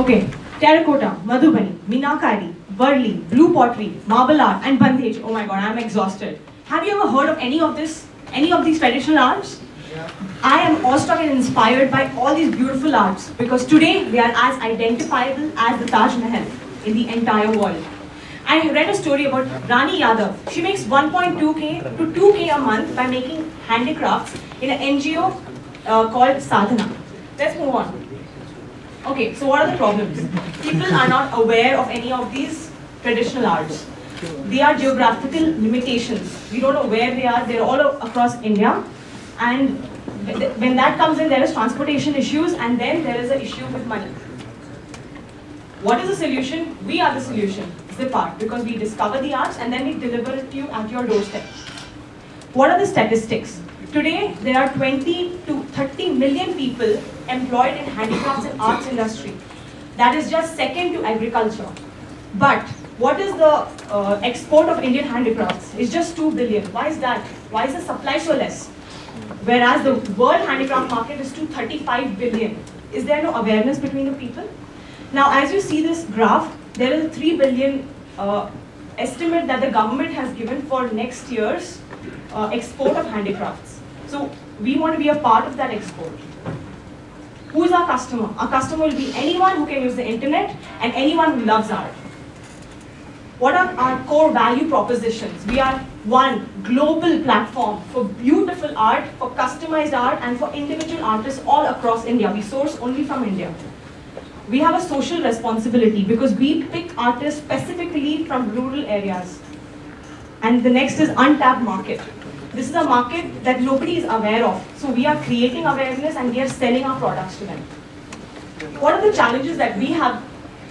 Okay, terracotta, Madhubani, Meenakari, Varli, blue pottery, marble art, and Bandhej. Oh my god, I'm exhausted. Have you ever heard of any of this? Any of these traditional arts? Yeah. I am awestruck and inspired by all these beautiful arts because today they are as identifiable as the Taj Mahal in the entire world. I read a story about Rani Yadav. She makes 1.2k to 2k a month by making handicrafts in an NGO called Sadhana. Let's move on. Okay, so what are the problems? People are not aware of any of these traditional arts. They are geographical limitations. We don't know where they are. They're all across India. And when that comes in, there is transportation issues, and then there is an issue with money. What is the solution? We are the solution. Zip Art, because we discover the arts and then we deliver it to you at your doorstep. What are the statistics? Today, there are 20 to 30 million people employed in handicrafts and arts industry. That is just second to agriculture. But what is the export of Indian handicrafts? It's just 2 billion. Why is that? Why is the supply so less? Whereas the world handicraft market is 235 billion. Is there no awareness between the people? Now, as you see this graph, there is a 3 billion estimate that the government has given for next year's export of handicrafts. So we want to be a part of that export. Who is our customer? Our customer will be anyone who can use the internet and anyone who loves art. What are our core value propositions? We are one global platform for beautiful art, for customized art, and for individual artists all across India. We source only from India. We have a social responsibility because we pick artists specifically from rural areas. And the next is untapped market. This is a market that nobody is aware of. So we are creating awareness and we are selling our products to them. What are the challenges that we have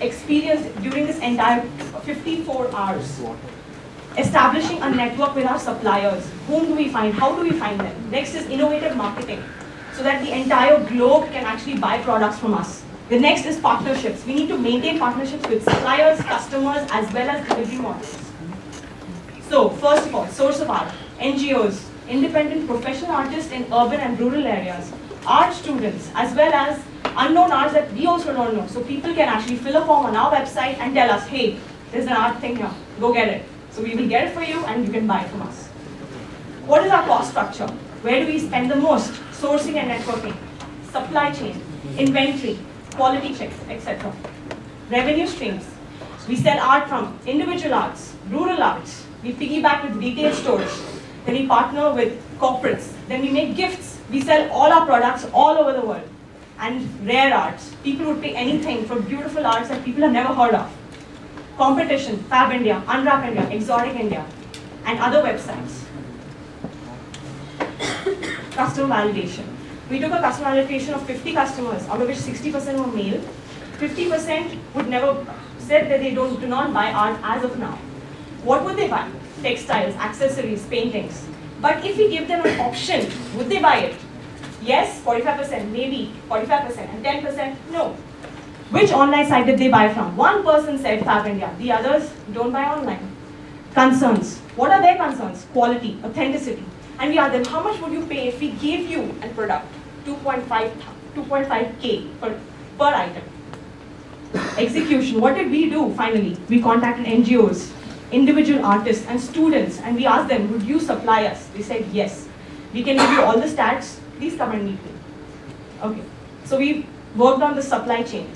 experienced during this entire 54 hours? Establishing a network with our suppliers. Whom do we find? How do we find them? Next is innovative marketing, so that the entire globe can actually buy products from us. The next is partnerships. We need to maintain partnerships with suppliers, customers, as well as delivery models. So, first of all, source of art, NGOs, independent professional artists in urban and rural areas, art students, as well as unknown arts that we also don't know. So people can actually fill a form on our website and tell us, hey, there's an art thing here, go get it. So we will get it for you and you can buy it from us. What is our cost structure? Where do we spend the most? Sourcing and networking, supply chain, inventory, quality checks, etc. Revenue streams. We sell art from individual arts, rural arts. We piggyback with retail stores. Then we partner with corporates. Then we make gifts. We sell all our products all over the world. And rare arts. People would pay anything for beautiful arts that people have never heard of. Competition, Fab India, Unwrap India, Exotic India, and other websites. Customer validation. We took a customer validation of 50 customers, out of which 60% were male. 50% would never said that they do not buy art as of now. What would they buy? Textiles, accessories, paintings. But if we give them an option, would they buy it? Yes, 45%, maybe 45%, and 10% no. Which online site did they buy from? One person said Fab India, the others don't buy online. Concerns. What are their concerns? Quality, authenticity. And we asked them, how much would you pay if we gave you a product? 2.5K per item. Execution. What did we do finally? We contacted NGOs, individual artists and students, and we asked them, would you supply us? They said yes. We can give you all the stats. Please come and meet me. Okay. So we worked on the supply chain.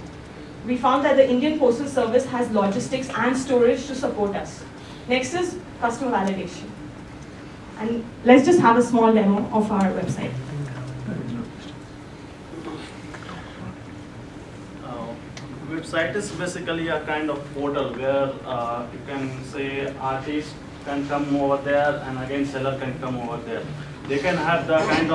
We found that the Indian Postal Service has logistics and storage to support us. Next is customer validation. And let's just have a small demo of our website. Website is basically a kind of portal where you can say artist can come over there and again seller can come over there. They can have the kind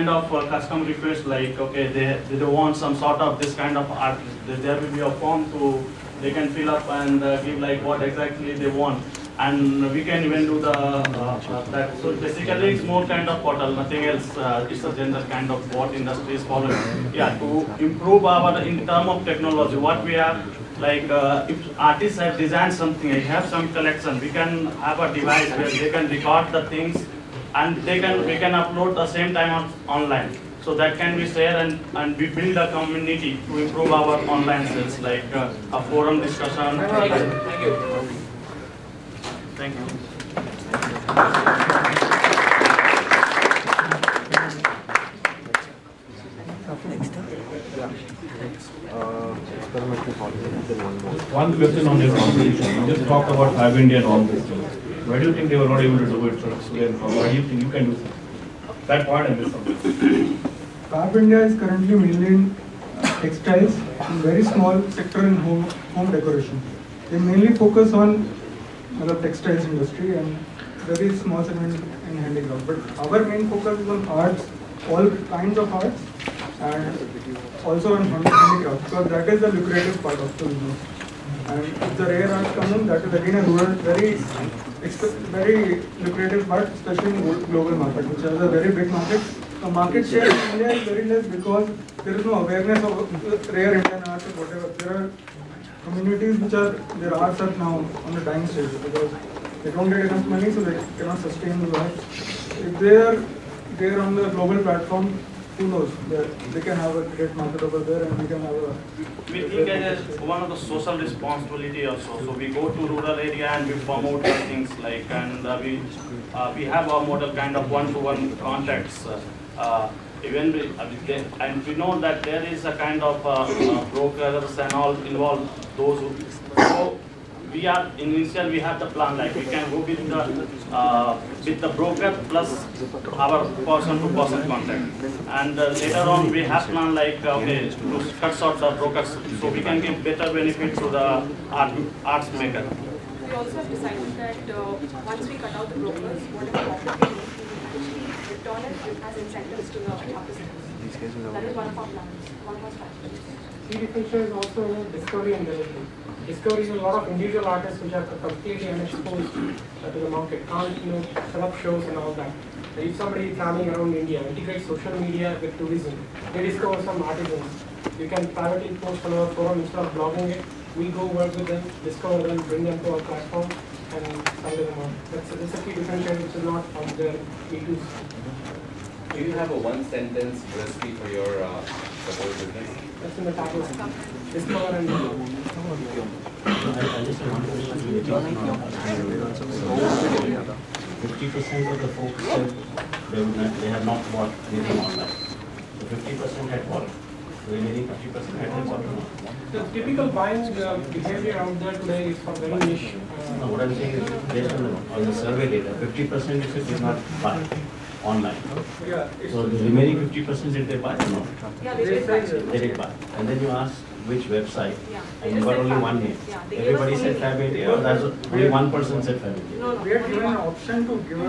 of custom request like, okay, they want some sort of this kind of art. There will be a form they can fill up and give like what exactly they want. And we can even do that. So basically it's more kind of portal, nothing else. It's a general kind of what industry is following. Yeah, to improve in term of technology, what we have, like if artists have designed something, they have some collection, we can have a device where they can record the things and we can upload the same time online. So that can be shared, and we build a community to improve our online sales, like a forum discussion. Thank you. Thank you. One question on your competition. You just talked about Fab India and all this. Why do you think they were not able to do it? Why do you think you can do something? That part I missed something. Fab India is currently mainly in textiles, and very small sector in home decoration. They mainly focus on the textiles industry and very small segment in handicraft. But our main focus is on arts, all kinds of arts, and also on handicraft, because that is the lucrative part of the business. And if the rare arts come in, that is again a rural, very lucrative part, especially in global market, which is a very big market. The market share in India is very less because there is no awareness of rare Indian arts or whatever. There are communities which are, their arts are now on the dying stage because they don't get enough money, so they cannot sustain the arts. If they are on the global platform, who knows, they can have a great market over there, and we can have a... We think it is one of the social responsibility also. So we go to rural area and we promote things like, and we have our model kind of one-to-one contacts. Even and we know that there is a kind of brokers and all involved. Those who, so we are initial. We have the plan like we can go with the broker plus our person-to-person contact, and later on we have plan like okay to cut short the brokers so we can give better benefit to the arts maker. We also have decided that once we cut out the brokers, whatever profit we make, we return it as incentives to the artisans. That is one of our plans, one of our strategies. Key differential is also discovery and delivery. Discovery is a lot of individual artists which are completely unexposed to the market, can't set up shows and all that. If somebody traveling around India integrates social media with tourism, they discover some artisans. You can privately post on our forum instead of blogging it. We go work with them, discover them, bring them to our platform, and sell them out. That's a key differential which is not out there. Do you have a one-sentence recipe for your support business? That's in the title. Discover and I just want to 50% of the folks said they have not bought anything online. So 50% had bought. The remaining 50% had bought. the typical buying behavior out there today is for very niche. No, what I'm saying is based on the survey data, 50% did not buy online. Yeah, So the remaining 50% did they buy or not? Yeah, they did buy. They did buy. And then you asked which website, Yeah, they and you just got said only Fab one India. name. Yeah, they gave us Everybody said only Fab name. India, or that's only one person said Fab India. No, we had only given an one. option to give a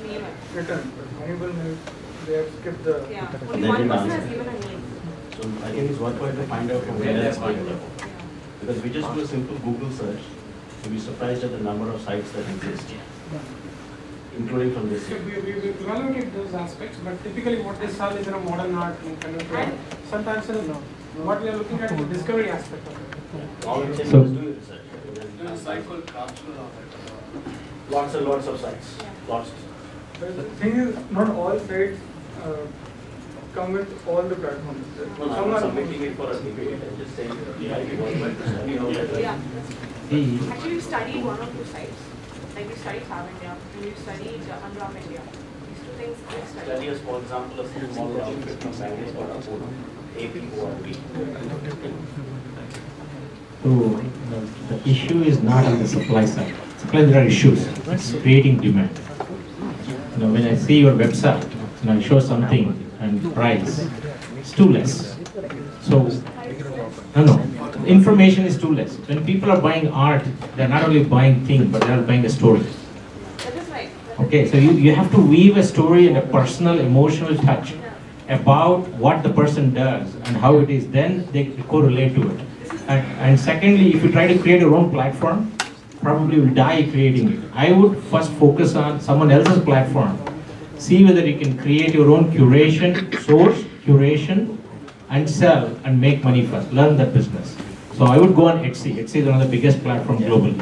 Name. return, but many will they have skipped the... Yeah, They only one didn't person has answer. given a name. So I think it's worthwhile to find out from where that's coming from. Because we just do a simple Google search, you'll be surprised at the number of sites that exist, including from this So year. we evaluated those aspects, but typically what they sell is in a modern art and contemporary. Sometimes what we are looking at is the discovery aspect of it. All I'm saying So- is do research. There's a site called Craftsman. Lots and lots of sites, lots. But the thing is, not all sites come with all the platforms. No, I'm not submitting it for a debate, I'm just saying, yeah, you want to study how that. Yeah. The Actually, we studied one or two sites. Like we studied Fab India and we studied Anurag India. These two things we studied. Study as, for example, a small outfit from Bangladesh called Apollo, APORP. So the issue is not on the supply side. Supply there are issues. It's creating demand. When I see your website and I show something and price, it's too less. So no, information is too less. When people are buying art, they're not only buying things, but they're buying a story. That is right. Okay, so you have to weave a story and a personal, emotional touch about what the person does and how it is, then they correlate to it. And secondly, if you try to create your own platform, probably will die creating it. I would first focus on someone else's platform. See whether you can create your own curation, and sell and make money first. Learn that business. So I would go on Etsy. Etsy is one of the biggest platforms globally.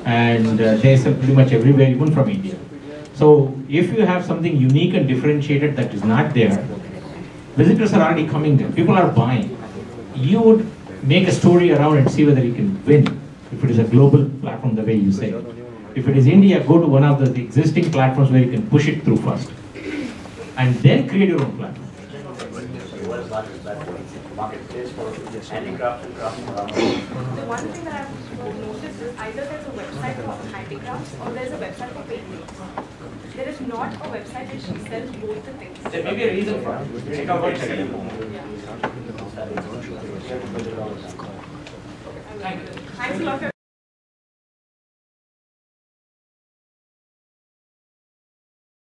And they sell pretty much everywhere, even from India. So if you have something unique and differentiated that is not there, Visitors are already coming there. People are buying. You would make a story around and see whether you can win. If it is a global platform, the way you say. If it is India, go to one of the existing platforms where you can push it through first, and then create your own platform. Marketplace for handicrafts and crafts. The one thing that I've noticed is either there's a website for handicrafts or there's a website for painting. There is not a website which sells both the things. There may be a reason for it. Check out website. Thanks a lot for